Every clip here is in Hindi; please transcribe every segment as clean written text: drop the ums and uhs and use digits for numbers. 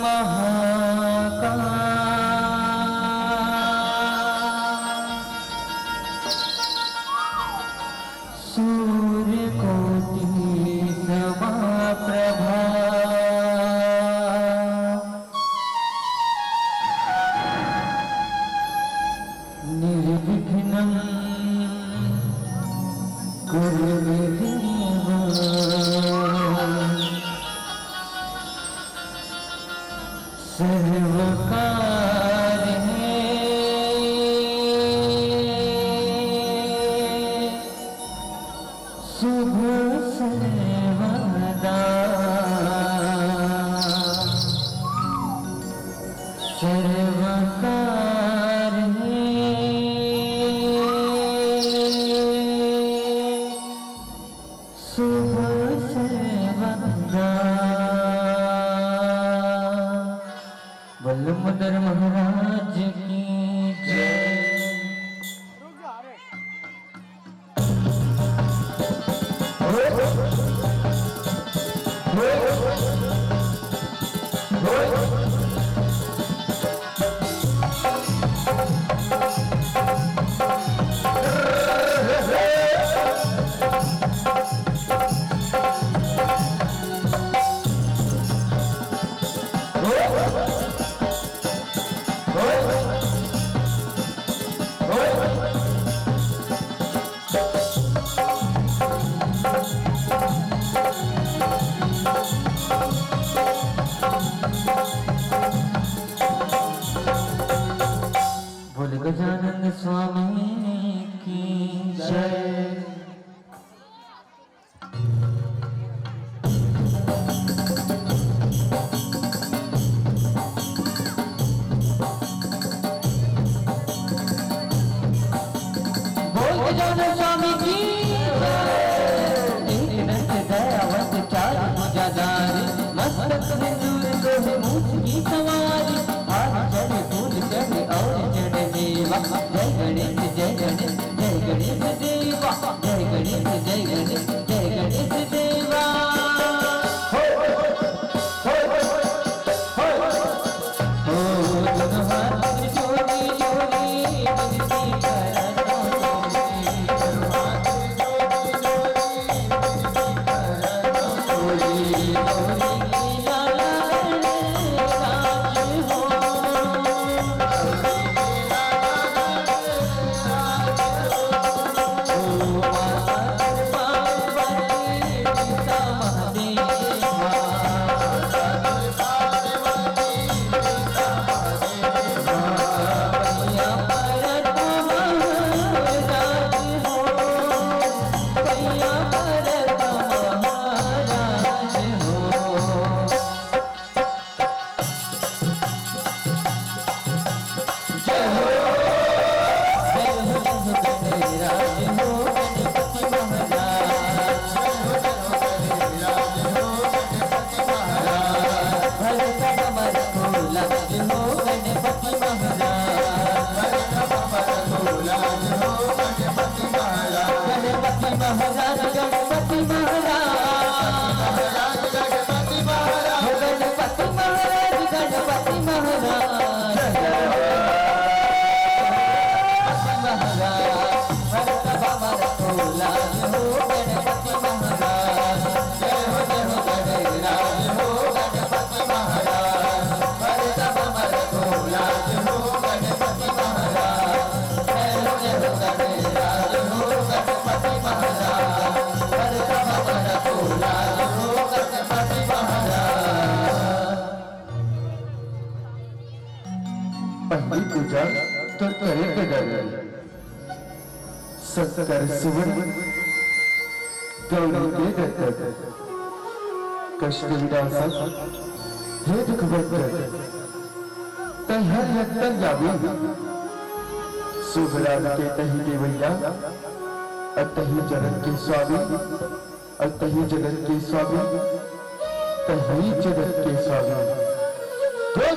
महाकाल सूर्यकोटि समप्रभा निर्विघ्नं कुरु मे देव सर्वकार्ये शुभ सर्वदा सर्वकार्ये शुभ सर्वदा। वल्लभधर महाराज की जय। बोल गजानन स्वामी की जय। बोल गजानन स्वामी की जय। एक नट दयावत चार मुजादारी मस्तक सिंदूर लोहे मूछ की सवारी हाथ चढ़े फूल चढ़े और चढ़े देवा। जय गणेश जय गणेश जय गणेश देवा जय गणेश जय गणेश जय गणेश देवा। ओ दोनों हाथ जोड़ी जोड़ी विनती करता हूँ। पहली पूजा तो करे गजानन संस्कार सुवर्ण गौरी के दत्तक कष्ट विनाशक हे दुख वर्तक तहर हत्तर जावी शुभराम के तही देवैया अतही जगत के स्वामी अतही जगत के स्वामी तही जगत के स्वामी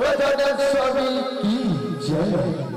गजानन स्वामी की जय।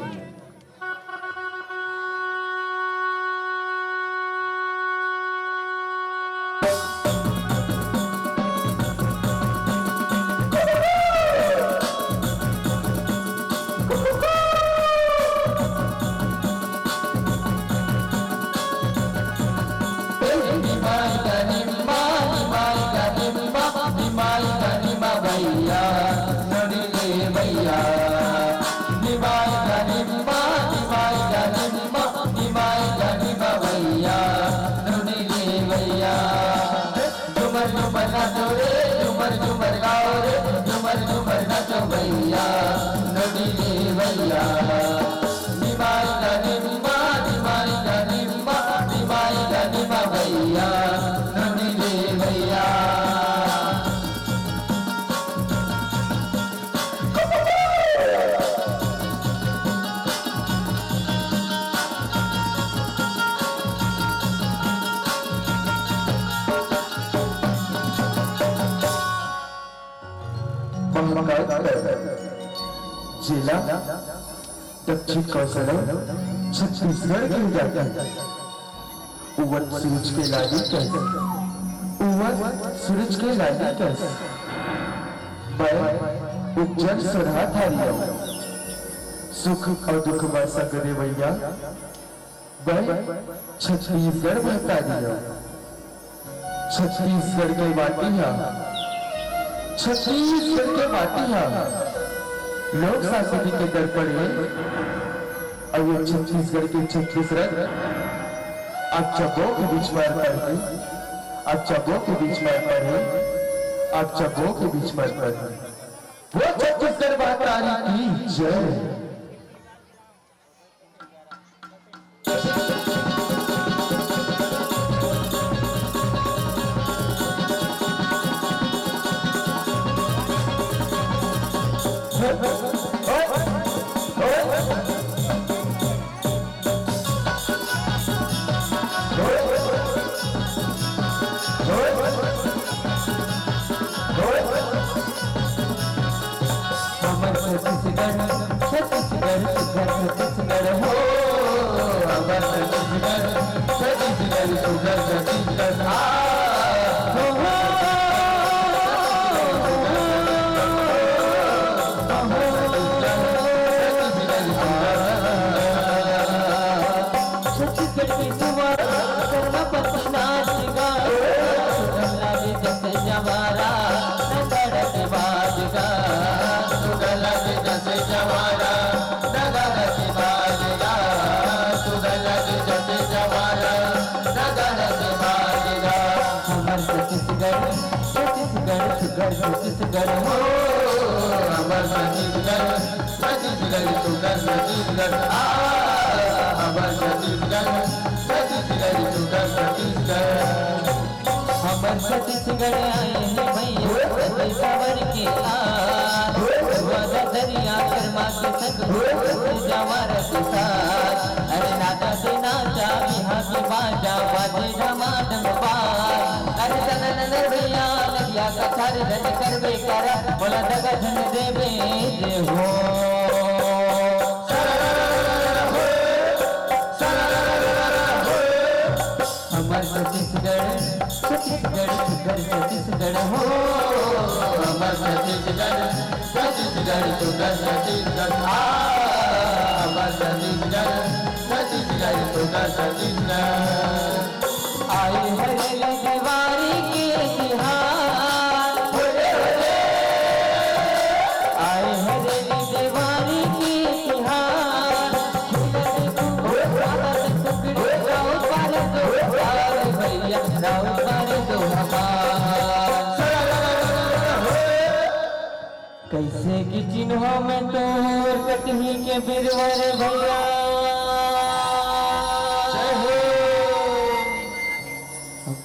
महाकाल जिला दक्षिण कौशल छत्तीसगढ़ की जाती उवन सूरज के लाली कैसे उवन सूरज के लाली कैसे उज्जवल सुधा थारी सुख और दुख में सगरे भैया छत्तीसगढ़ बहता दिया छत्तीसगढ़ के बाटिया छत्तीसगढ़ के बाटिया लोक शासन के दर्पण में और ये छत्तीसगढ़ के 36 रंग आप चब्बों के बीच में पढ़े आप चब्बों के बीच में पढ़े आप चब्बों के बीच में पढ़े वो छत्तीसगढ़ महारानी की जय। छत्तीसगढ़ हो अमर छत्तीसगढ़ सुंदर छत्तीसगढ़ छत्तीसगढ़ की सुवर करना पतना सिगा लागे जैसे जवारा नगर के बाजगा लागे जैसे जवारा छत्तीसगढ़ छत्तीसगढ़ हो अमर छत्तीसगढ़ छत्तीसगढ़ सुंदर छत्तीसगढ़ अमर छत्तीसगढ़ छत्तीसगढ़ सुंदर छत्तीसगढ़ अमर छत्तीसगढ़ आए हैं भैया सवर के दरिया शर्मा के संग जवार के साथ अरे नाचा से नाचा बिहा के बाजा बाजे धमाधम अरे तन भैया लगिया कथर रन करबे करा बोला दगा धन देवे जे हो अमर छत्तीसगढ़ छत्तीसगढ़ छत्तीसगढ़ हो अमर छत्तीसगढ़ छत्तीसगढ़ सुंदर छत्तीसगढ़ अमर छत्तीसगढ़ छत्तीसगढ़ सुंदर छत्तीसगढ़ आए हरे दीवारी के तिहार आए हरे दीवारी के तिहार भैया राउत पारे दो कैसे की चिन्हों में तोर कटही के बिरवर भैया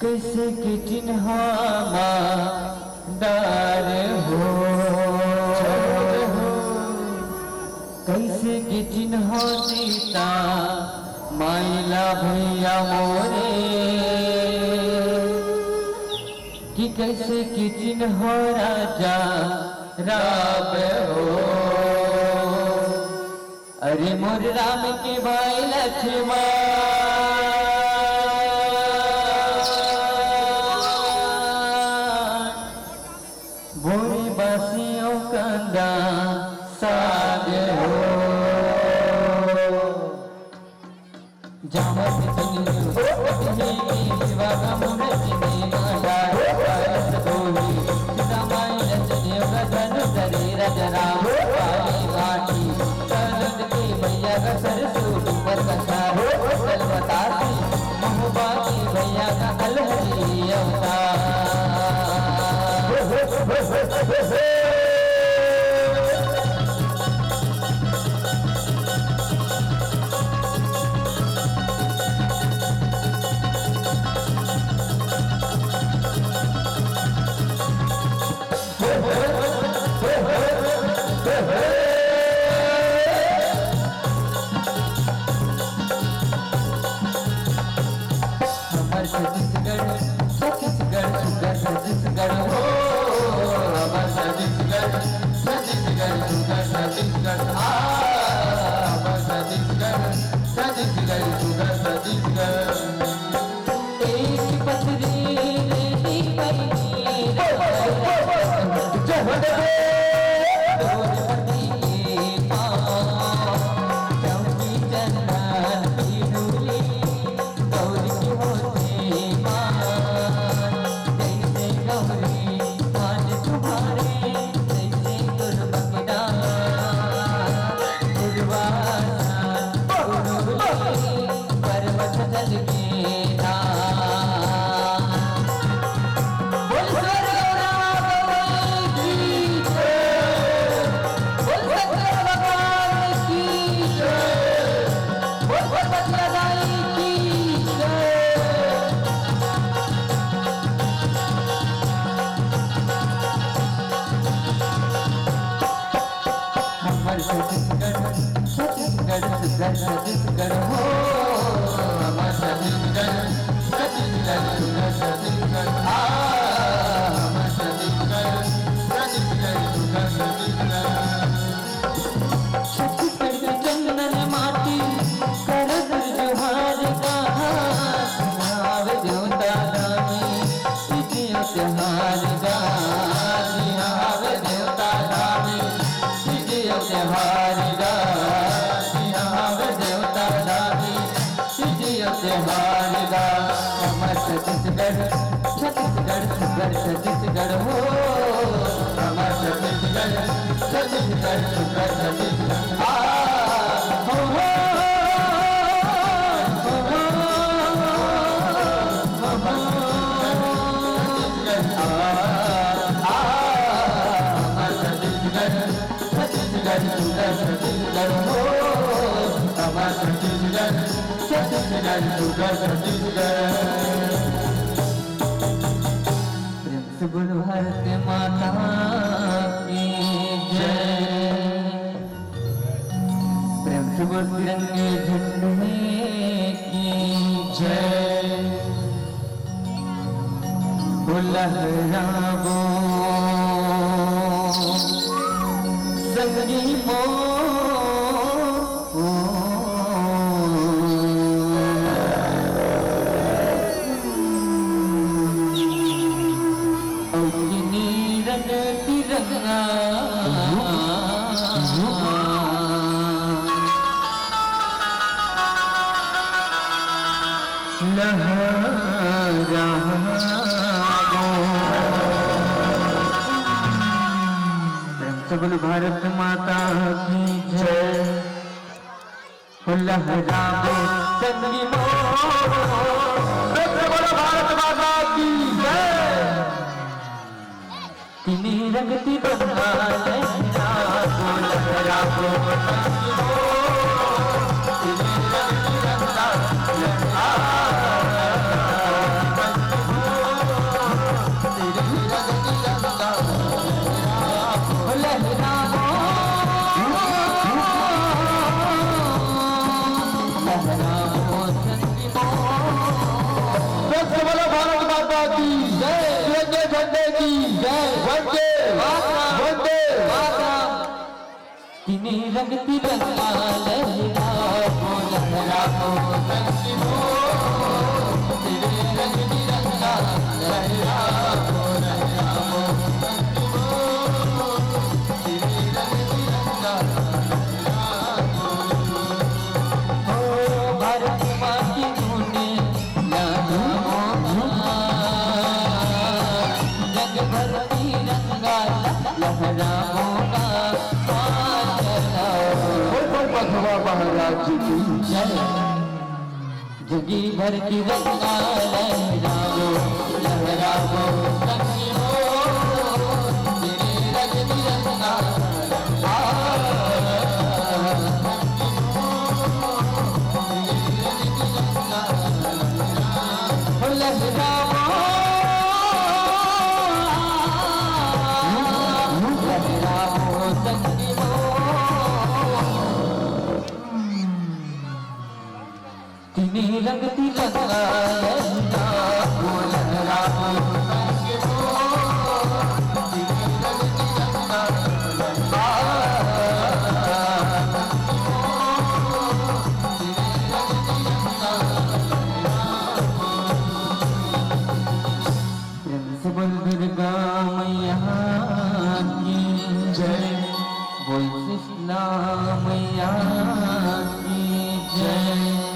कैसे की चिन्हा दार हो कैसे की चिन्हा सीता माइला भैया मोरे कि कैसे की चिन्हा राजा राम हो अरे मोर राम के भाई लक्ष्मण भोरी बासियों कंदा साग हो जामत चिन्ह शिवा का मुरचिने माडार पारस भोरी सीतामाई रचने गधन धरे रजराम काली घाटी चलत के भैया का सरसू डूबर का सार कलवतासी महुबा की भैया का अलहरी अवतार छत्तीसगढ़ छत्तीसगढ़ छत्तीसगढ़ हो अमर छत्तीसगढ़ द्रौपदी के पाँव चौकी चंदन की धूली गौरी की होते मान जैसे गौरी मान तुम्हारे जैसे दुर्भगना पर्वत दल के छत्तीसगढ़ हो हमारा छत्तीसगढ़ छत्तीसगढ़ छत्तीसगढ़ हमारा छत्तीसगढ़ छत्तीसगढ़ के चंदन माटी करत जोहार गावे देवता रानी सिद्धियों त्योहार गावे देवता रानी सिद्धियों त्योहार छत्तीसगढ़ छत्तीसगढ़ छत्तीसगढ़ छत्तीसगढ़ हो हमारा छत्तीसगढ़ छत्तीसगढ़ छत्तीसगढ़ छत्तीसगढ़ हो हमारा छत्तीसगढ़ छत्तीसगढ़ छत्तीसगढ़ गुरु भारत माता की जय प्रेम से बोल तिरंगे झंडे की जय लहरावो संगी बोल भारत माता की जय लहरावो संगी बोल भारत माता की जय तिनी रंग तिरंगा लहरावो लहरावो संगी तिनी रंग तिरंगा तिनी रंग तिरंगा लहरावो लहरावो संगी तिनी रंग तिरंगा लहरावो लहरावो तिनी रंग तिरंगा लहरावो भारत माँ की धुने जग भर तिरंगा लहरावो महाराज की जय जगी भर की रंगा लहरावो लहरावो संगी तेरे रंग तिरंगा तिनी रंग तिरंगा लहरावो लहरावो संगी तिनी रंग तिरंगा प्रेम से बोल दुर्गा मैया की शीतला मैया की जय।